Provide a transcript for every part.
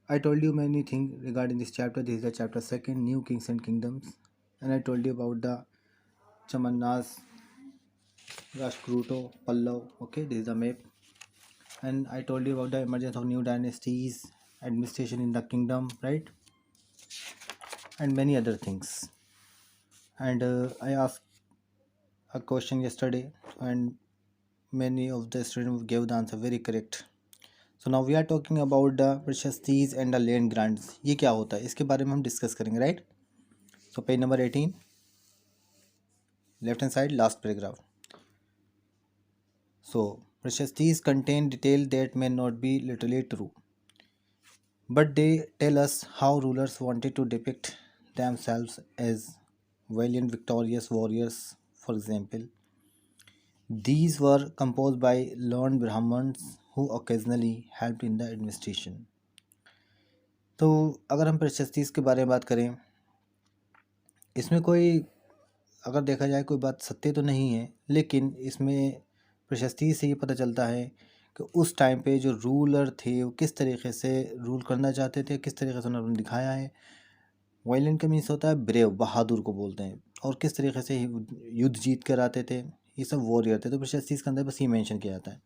I told you many things regarding this chapter. This is the chapter second, New Kings and Kingdoms, and I told you about the Chamannas, Rashkruto, Pallav. Okay, this is the map, and I told you about the emergence of new dynasties, administration in the kingdom, right, and many other things. And I asked a question yesterday, and many of the students gave the answer very correct. So now we are talking about the प्रशस्तीज and the land grants. ये क्या होता है इसके बारे में हम discuss करेंगे, right. So page number 18, left hand side, last paragraph. So प्रशस्तीज contain detail that may not be literally true, but they tell us how rulers wanted to depict themselves as valiant, victorious warriors. For example, these were composed by learned Brahmins who occasionally helped in the administration. तो अगर हम प्रशस्तीज के बारे में बात करें, इसमें कोई, अगर देखा जाए, कोई बात सत्य तो नहीं है, लेकिन इसमें प्रशस्ति से ये पता चलता है कि उस टाइम पे जो रूलर थे वो किस तरीके से रूल करना चाहते थे, किस तरीके से उन्होंने दिखाया है. वायलेंट का मीन्स होता है ब्रेव, बहादुर को बोलते हैं, और किस तरीके से युद्ध जीत कर आते थे, ये सब वॉरियर थे. तो प्रशस्ति के अंदर बस ये मेंशन किया जाता है.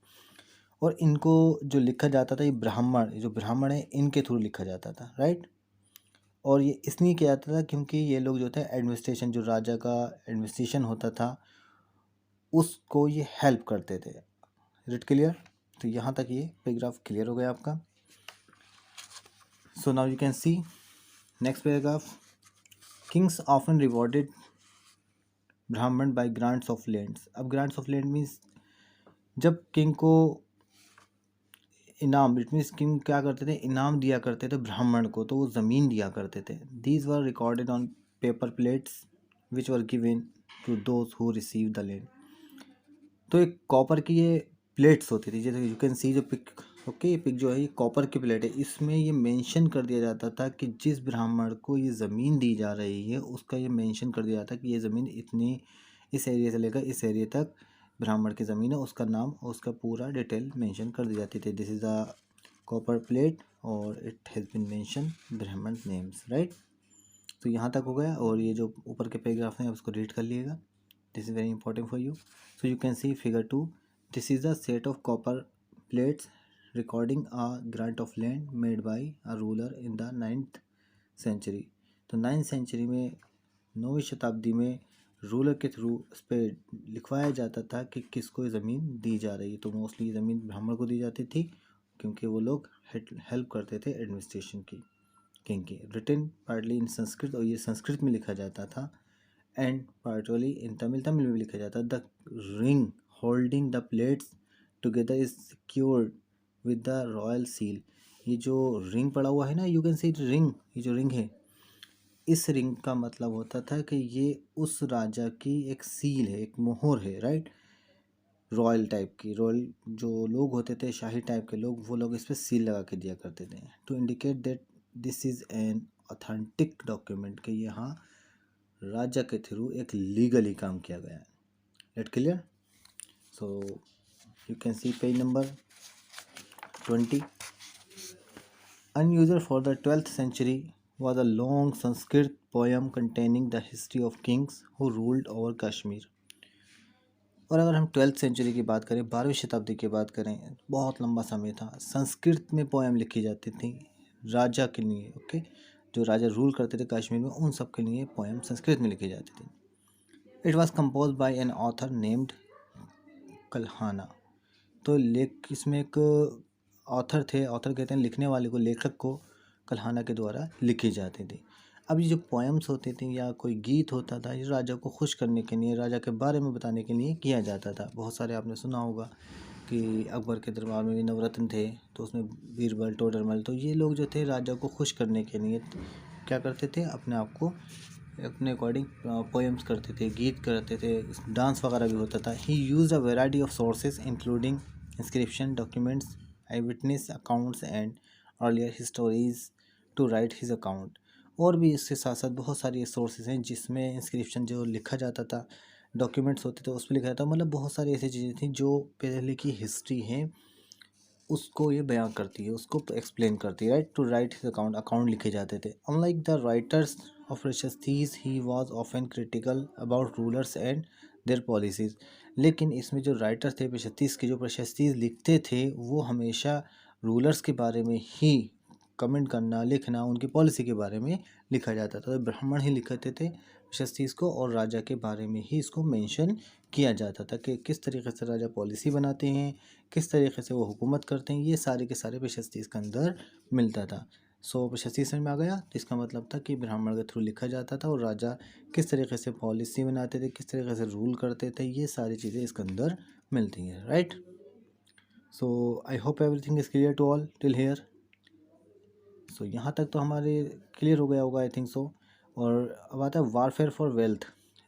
और इनको जो लिखा जाता था, ये ब्राह्मण, जो ब्राह्मण है, इनके थ्रू लिखा जाता था, राइट. और ये इसलिए किया जाता था क्योंकि ये लोग जो थे एडमिनिस्ट्रेशन, जो राजा का एडमिनिस्ट्रेशन होता था, उसको ये हेल्प करते थे. It clear? तो यहाँ तक ये पैराग्राफ क्लियर हो गया आपका. So now you can C next paragraph. Kings often rewarded ब्राह्मण बाय ग्रांट्स ऑफ लैंड्स. अब ग्रांट्स ऑफ लैंड मीन्स जब किंग को इनाम, इट मीन्स किंग क्या करते थे, इनाम दिया करते थे ब्राह्मण को, तो वो ज़मीन दिया करते थे. These were recorded on paper plates which were given to those who receive the land. तो एक कॉपर की ये प्लेट्स होती थी, जैसे यू कैन सी जो पिक. ओके, ये पिक जो है ये कॉपर की प्लेट है. इसमें ये मेंशन कर दिया जाता था कि जिस ब्राह्मण को ये ज़मीन दी जा रही है उसका ये मेंशन कर दिया जाता है कि ये ज़मीन इतनी, इस एरिया से लेकर इस एरिया तक ब्राह्मण की ज़मीन है, उसका नाम और उसका पूरा डिटेल मेंशन कर दी जाती थी. This is the copper plate और इट हैज़ बीन मेंशन ब्राह्मण नेम्स, राइट. तो यहाँ तक हो गया. और ये जो ऊपर के पैराग्राफ हैं उसको रीड कर लिएगा. This is very important for you. So you can see figure 2. This is the set of copper plates recording a grant of land made by a ruler in the 9th century. तो 9th century में, 9वीं शताब्दी में ruler के through उस पर लिखवाया जाता था कि किसको ज़मीन दी जा रही है. तो मोस्टली ज़मीन ब्राह्मण को दी जाती थी क्योंकि वो लोग हेल्प करते थे एडमिनिस्ट्रेशन की, किंग की. रिटन पार्टली इन संस्कृत, और ये संस्कृत में लिखा जाता था, and partly in Tamil, Tamil में भी लिखा जाता. The ring holding the plates together is secured with the royal seal. ये जो रिंग पड़ा हुआ है ना, यू कैन सी रिंग, ये जो रिंग है, इस रिंग का मतलब होता था कि ये उस राजा की एक सील है, एक मोहर है, राइट. रॉयल टाइप की, रॉयल जो लोग होते थे, शाही टाइप के लोग, वो लोग इस पर सील लगा के दिया करते थे to indicate that this is an authentic document, कि यहाँ राजा के थ्रू एक लीगली काम किया गया है. Let clear. So you can see page number 20. Unusual for the 12th century was a long Sanskrit poem containing the history of kings who ruled over Kashmir. और अगर हम 12th सेंचुरी की बात करें, 12वीं शताब्दी की बात करें, बहुत लंबा समय था. संस्कृत में पोएम लिखी जाती थी राजा के लिए. ओके, जो राजा रूल करते थे कश्मीर में, उन सब के लिए पोएम संस्कृत में लिखी जाती थी. It was compose bye an author named Kalhana. तो इसमें एक ऑथर थे, ऑथर कहते हैं लिखने वाले को, लेखक को कल्हाना के द्वारा लिखी जाती थी. अब ये जो पोएम्स होती थी या कोई गीत होता था, ये राजा को खुश करने के लिए, राजा के बारे में बताने के लिए किया जाता था. बहुत सारे आपने सुना होगा कि अकबर के दरबार में भी नवरत्न थे, तो उसमें बीरबल, टोडरमल, तो ये लोग जो थे राजा को खुश करने के लिए क्या करते थे, अपने आप को अपने अकॉर्डिंग पोएम्स करते थे, गीत करते थे, डांस वगैरह भी होता था. He use a variety of sources including inscription, documents, eye witness accounts and earlier histories to write his account. और भी इसके साथ साथ बहुत सारी सोर्सेज हैं जिसमें इंस्क्रिप्शन जो लिखा जाता था, डॉक्यूमेंट्स होते थे उस पर लिखा जाता था. मतलब बहुत सारी ऐसी चीज़ें थी जो पहले की हिस्ट्री हैं उसको ये बयां करती है, उसको एक्सप्लेन करती है, right. To write his account लिखे जाते थे। Unlike the writers of prashastis he was often critical about rulers and their policies. लेकिन इसमें जो राइटर थे प्रशस्तीज के, जो प्रशस्तीज लिखते थे, वो हमेशा रूलर्स के बारे में ही कमेंट करना, लिखना, उनकी पॉलिसी के बारे में लिखा जाता था। तो ब्राह्मण ही लिखते थे प्रशस्तीज को, और राजा के बारे में ही इसको मेंशन किया जाता था कि किस तरीके से राजा पॉलिसी बनाते हैं, किस तरीके से वो हुकूमत करते हैं, ये सारे के सारे प्रशस्ति इसके अंदर मिलता था। सो प्रशस्ति समझ में आ गया। तो इसका मतलब था कि ब्राह्मण के थ्रू लिखा जाता था, और राजा किस तरीके से पॉलिसी बनाते थे, किस तरीके से रूल करते थे, ये सारी चीज़ें इसके अंदर मिलती हैं, right. So I hope everything is clear to all till here. So यहाँ तक तो हमारे क्लियर हो गया होगा, आई थिंक सो। और अब आता है वारफेयर फॉर वेल्थ,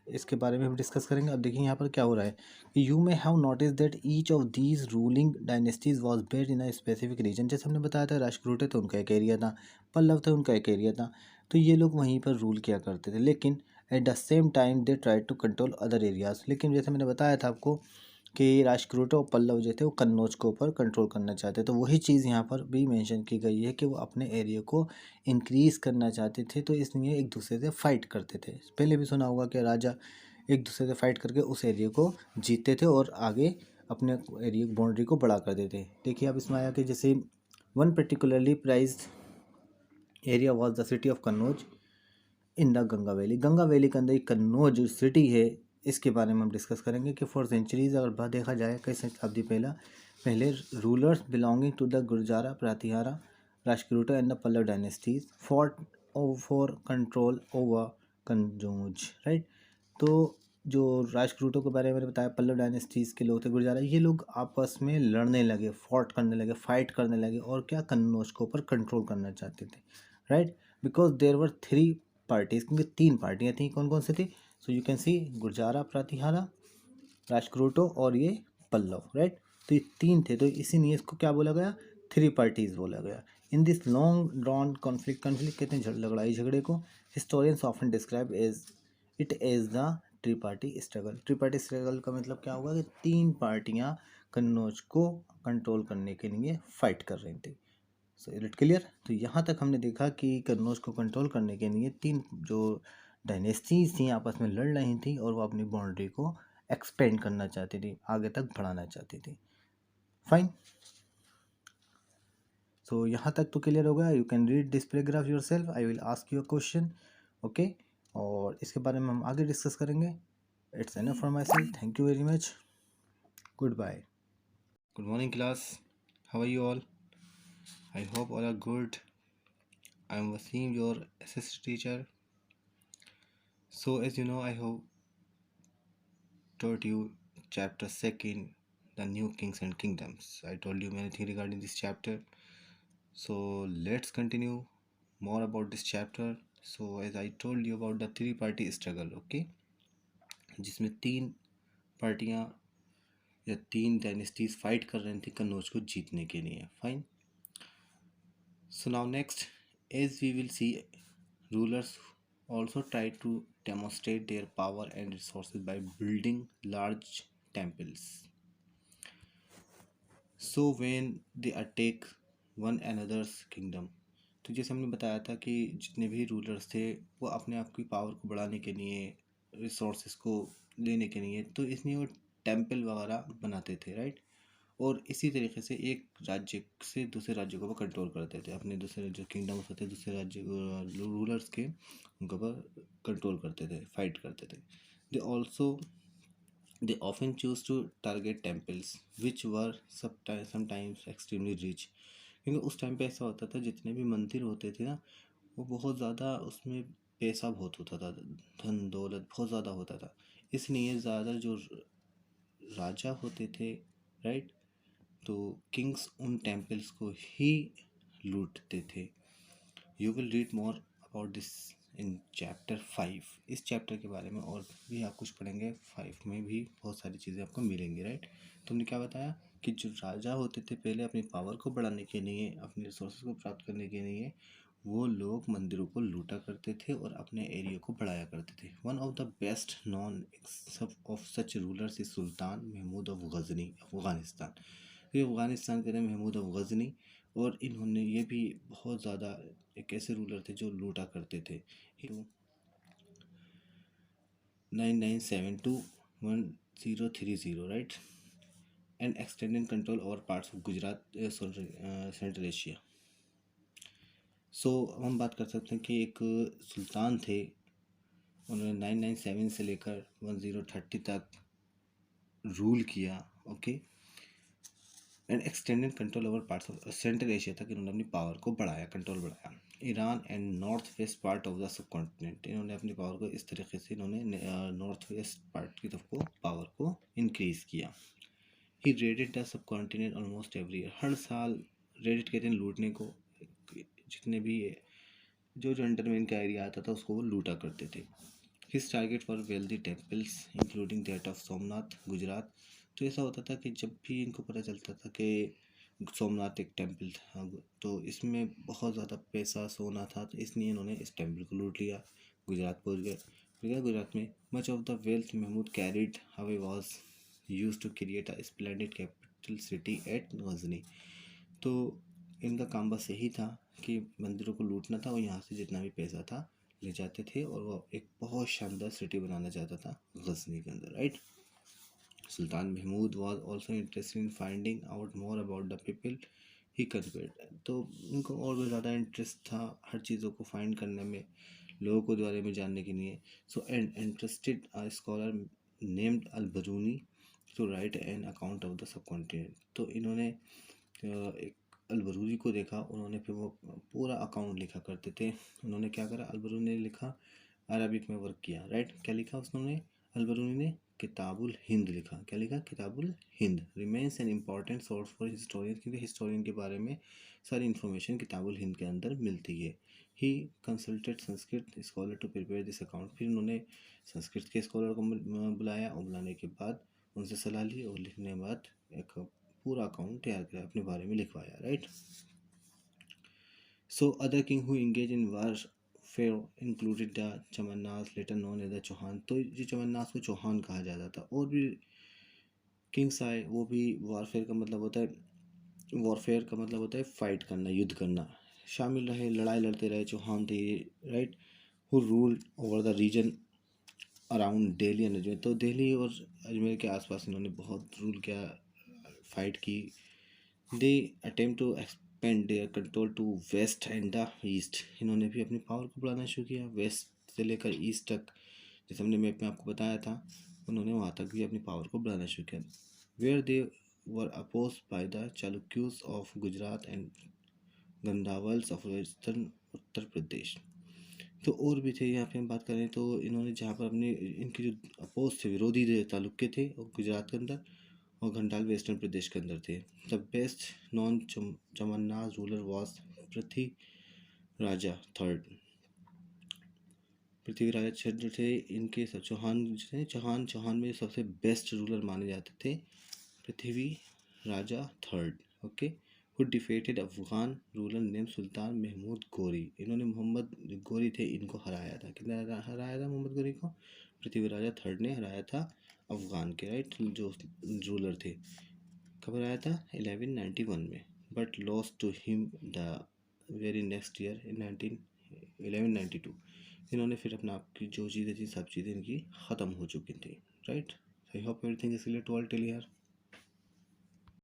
इसके बारे में हम डिस्कस करेंगे। अब देखिए यहाँ पर क्या हो रहा है कि you may have notice that each of these ruling dynasties was based in a specific region. जैसे हमने बताया था, राष्ट्रकूट तो उनका एक एरिया था, पल्लव थे उनका एक एरिया था, तो ये लोग वहीं पर रूल किया करते थे। लेकिन at the same time they try to control other areas. लेकिन जैसे मैंने बताया था आपको कि राष्ट्रकूट और पल्लव जो थे वो कन्नौज के ऊपर कंट्रोल करना चाहते, तो वही चीज़ यहाँ पर भी मेंशन की गई है कि वो अपने एरिया को इंक्रीज़ करना चाहते थे, तो इसलिए एक दूसरे से फाइट करते थे। पहले भी सुना होगा कि राजा एक दूसरे से फाइट करके उस एरिया को जीतते थे और आगे अपने एरिया बाउंड्री को बढ़ा कर देते। देखिए अब इसमें आया कि जैसे one particularly prized area was the city of Kannauj in the Ganga valley. Ganga valley के अंदर एक कन्नौज जो सिटी है, इसके बारे में हम डिस्कस करेंगे कि फॉर सेंचुरीज अगर बात देखा जाए कई शताब्दी पहले rulers belonging to the Gurjara, Pratihara, Rashtrakuta and the Pallava dynasties for for control over Kannauj, right. तो जो राष्ट्रकूटों के बारे में मैंने बताया, पल्लव डायनेस्टीज के लोग थे, गुर्जारा, ये लोग आपस में लड़ने लगे, फॉट करने लगे, फाइट करने लगे, और क्या कन्नौज के ऊपर कंट्रोल करना चाहते थे, right. Because there were three parties, क्योंकि तीन पार्टियाँ थी। कौन कौन सी थी? सो यू कैन सी गुर्जारा, प्रातिहारा, राष्ट्रकूटो और ये पल्लव, राइट। तो ये तीन थे, तो इसीलिए इसको क्या बोला गया? थ्री पार्टीज बोला गया। In this long drawn conflict, conflict कहते हैं लड़ाई झगड़े को, historians often describe as it as the three party struggle. Three party struggle का मतलब क्या होगा कि तीन पार्टियां कन्नौज को कंट्रोल करने के लिए फाइट कर रही थी। So it clear. तो यहाँ तक हमने देखा कि कन्नौज को कंट्रोल करने के लिए तीन जो डायनेस्टीज थी आपस में लड़ रही थी, और वो अपनी बाउंड्री को एक्सपेंड करना चाहती थी, आगे तक बढ़ाना चाहती थी। फाइन। सो यहाँ तक तो क्लियर हो गया। You can read this paragraph yourself, I will ask you a question, okay. और इसके बारे में हम आगे डिस्कस करेंगे। It's enough for myself, thank you very much, goodbye. Good morning class, how are you all? I hope all are good. I am Wasim, your assistant teacher. So, as you know, I have taught you chapter second, the new kings and kingdoms. I told you many things regarding this chapter. So, let's continue more about this chapter. So, as I told you about the three-party struggle, okay, जिसमें तीन पार्टियां या तीन dynasties fight कर रही थी कन्नौज को जीतने के लिए। Fine. So now next, as we will see, rulers also try to demonstrate their power and resources by building large temples. So when they attack one another's kingdom, तो जैसे हमने बताया था कि जितने भी रूलर्स थे वो अपने आप की पावर को बढ़ाने के लिए, रिसोर्सेज को लेने के लिए, तो इसलिए वो टेम्पल वगैरह बनाते थे, राइट। और इसी तरीके से एक राज्य से दूसरे राज्य को वो कंट्रोल करते थे, अपने दूसरे जो किंगडम्स होते थे दूसरे राज्य रूलर्स के, उनके ऊपर कंट्रोल करते थे, फाइट करते थे। They often choose to target temples which were sometimes extremely rich. क्योंकि उस टाइम पे ऐसा होता था, जितने भी मंदिर होते थे ना, वो बहुत ज़्यादा उसमें पैसा बहुत होता था, धन दौलत बहुत ज़्यादा होता था, इसलिए ज़्यादा जो राजा होते थे, राइट, तो किंग्स उन टेम्पल्स को ही लूटते थे। You will read more about this in chapter 5। इस चैप्टर के बारे में और भी आप कुछ पढ़ेंगे, 5 में भी बहुत सारी चीज़ें आपको मिलेंगी, राइट। तुमने क्या बताया कि जो राजा होते थे पहले अपनी पावर को बढ़ाने के लिए, अपने रिसोर्सेज को प्राप्त करने के लिए, वो लोग मंदिरों को लूटा करते थे और अपने एरिया को बढ़ाया करते थे। One of the best known of such rulers is Sultan Mahmud of Ghazni, Afghanistan. ये अफ़गानिस्तान के थे महमूद गज़नी, और इन्होंने ये भी बहुत ज़्यादा एक ऐसे रूलर थे जो लूटा करते थे। 99721030, right, and extended control over parts of Gujarat, central Asia. So हम बात कर सकते हैं कि एक सुल्तान थे, उन्होंने 997 से लेकर 1030 तक रूल किया, okay, and extended control over parts of central Asia तक इन्होंने अपनी पावर को बढ़ाया, कंट्रोल बढ़ाया। Iran and north west part of the सब कॉन्टिनेंट, इन्होंने अपनी पावर को इस तरीके से इन्होंने नॉर्थ वेस्ट पार्ट की तरफ को पावर को इंक्रीज़ किया। He raided the subcontinent almost every year, हर साल रेडेड कहते हैं लूटने को, जितने भी जो जो अंडर में इनका एरिया आता था उसको वो लूटा करते थे। His target for wealthy temples including that of Somnath, Gujarat. तो ऐसा होता था कि जब भी इनको पता चलता था कि सोमनाथ एक टेम्पल था, तो इसमें बहुत ज़्यादा पैसा सोना था, तो इसलिए इन्होंने इस टेम्पल को लूट लिया, गुजरात पहुँच गए। फिर गया गुजरात में much of the wealth Mahmud carried away was used to create a splendid capital city at Ghazni. तो इनका काम बस यही था कि मंदिरों को लूटना था और यहाँ से जितना भी पैसा था ले जाते थे, और वो एक बहुत शानदार सिटी बनाना चाहता था गजनी के अंदर, right. Sultan Mahmud was also interested in finding out more about the people he convert. तो उनको और भी ज़्यादा इंटरेस्ट था हर चीज़ों को फाइंड करने में, लोगों को बारे में जानने के लिए। So and interested a scholar named al Biruni to write an account of the subcontinent. तो इन्होंने एक अलबरूनी को देखा, उन्होंने फिर वो पूरा अकाउंट लिखा करते थे। उन्होंने क्या करा, अलबरूनी ने लिखा, अरबिक में वर्क किया, राइट। क्या लिखा उसने, अलबरूनी ने किताबुल हिंद लिखा। क्या लिखा, Kitab ul Hind. Remains an important source for historian, क्योंकि हिस्टोरियन के बारे में सारी इन्फॉर्मेशन किताबुल हिंद के अंदर मिलती है। He consulted Sanskrit scholar to prepare this account. फिर उन्होंने संस्कृत के स्कॉलर को बुलाया, और बुलाने के बाद उनसे सलाह ली, और लिखने के बाद एक पूरा अकाउंट तैयार किया, अपने बारे में लिखवाया, right. So other king who engage in warfare included the Chahamanas, later known as the Chauhan. तो ये चमन्नास को चौहान कहा जाता था। और भी किंग्स आए, वो भी वारफेयर का मतलब होता है, वॉरफेयर का मतलब होता है फाइट करना, युद्ध करना, शामिल रहे, लड़ाई लड़ते रहे। चौहान थे ये, right, who rule over the region around Delhi and Ajmer. तो दिल्ली और अजमेर के आसपास इन्होंने बहुत रूल किया, फाइट की। They attempt to expand their control to west and the east. इन्होंने भी अपनी पावर को बढ़ाना शुरू किया, वेस्ट से लेकर ईस्ट तक, जैसे हमने मैप में आपको बताया था, उन्होंने वहाँ तक भी अपनी पावर को बढ़ाना शुरू किया। Where they were oppose by the Chalukyas of Gujarat and Gahadavalas of western Uttar Pradesh. तो और भी थे, यहाँ पे हम बात करें तो इन्होंने जहाँ पर अपने इनके जो अपोज थे, विरोधी थे, चालुक्य थे, और गुजरात के अंदर, और घंटाल वेस्टर्न प्रदेश के अंदर थे। The best known Chahamanas ruler was Prithvi Raja third. Prithvi Raja Chandra थे इनके, सब चौहान थे, चौहान में सबसे बेस्ट रूलर माने जाते थे Prithvi Raja third, okay. Who defeated Afghan ruler name sultan Mahmud Ghori. इन्होंने मोहम्मद गोरी थे, इनको हराया था। कितना हराया था मोहम्मद गोरी को? पृथ्वी राजा थर्ड ने हराया था अफगान के, राइट, जो रूलर थे। कब हराया था? 1191 में। But lost to him the very next year in 1192। इन्होंने फिर अपना आपकी जो चीज़ें थी, सब चीज़ें इनकी ख़त्म हो चुकी थी, right. I hope everything is clear to all till here.